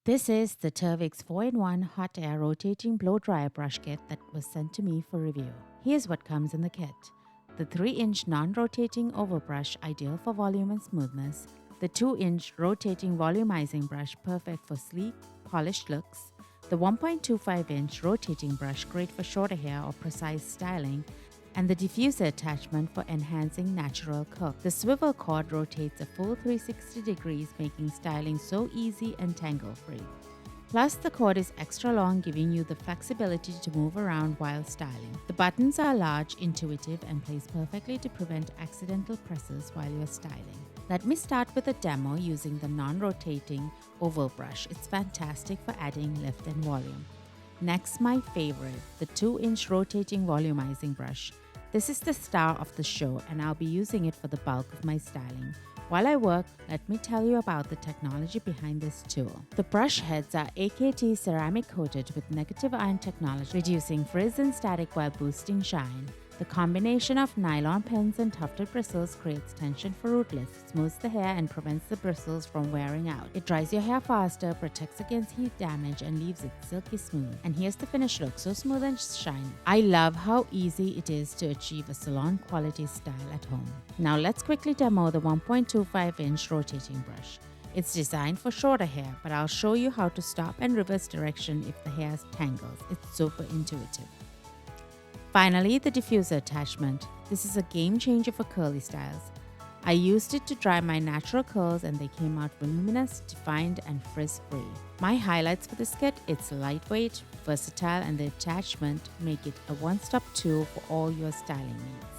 This is the Terviiix 4-in-1 hot air rotating blow dryer brush kit that was sent to me for review. Here's what comes in the kit. The 3-inch non-rotating oval brush ideal for volume and smoothness. The 2-inch rotating volumizing brush perfect for sleek, polished looks. The 1.25-inch rotating brush great for shorter hair or precise styling. And the diffuser attachment for enhancing natural curl. The swivel cord rotates a full 360 degrees, making styling so easy and tangle-free. Plus, the cord is extra long, giving you the flexibility to move around while styling. The buttons are large, intuitive, and placed perfectly to prevent accidental presses while you're styling. Let me start with a demo using the non-rotating oval brush. It's fantastic for adding lift and volume. Next, my favorite, the 2-inch rotating volumizing brush. This is the star of the show, and I'll be using it for the bulk of my styling. While I work, let me tell you about the technology behind this tool. The brush heads are AKT ceramic coated with negative ion technology, reducing frizz and static while boosting shine. The combination of nylon pins and tufted bristles creates tension for root lifts, smooths the hair, and prevents the bristles from wearing out. It dries your hair faster, protects against heat damage, and leaves it silky smooth. And here's the finished look, so smooth and shiny. I love how easy it is to achieve a salon quality style at home. Now let's quickly demo the 1.25-inch rotating brush. It's designed for shorter hair, but I'll show you how to stop and reverse direction if the hair tangles. It's super intuitive. Finally, the diffuser attachment. This is a game changer for curly styles. I used it to dry my natural curls and they came out voluminous, defined, and frizz-free. My highlights for this kit, it's lightweight, versatile, and the attachment make it a one-stop tool for all your styling needs.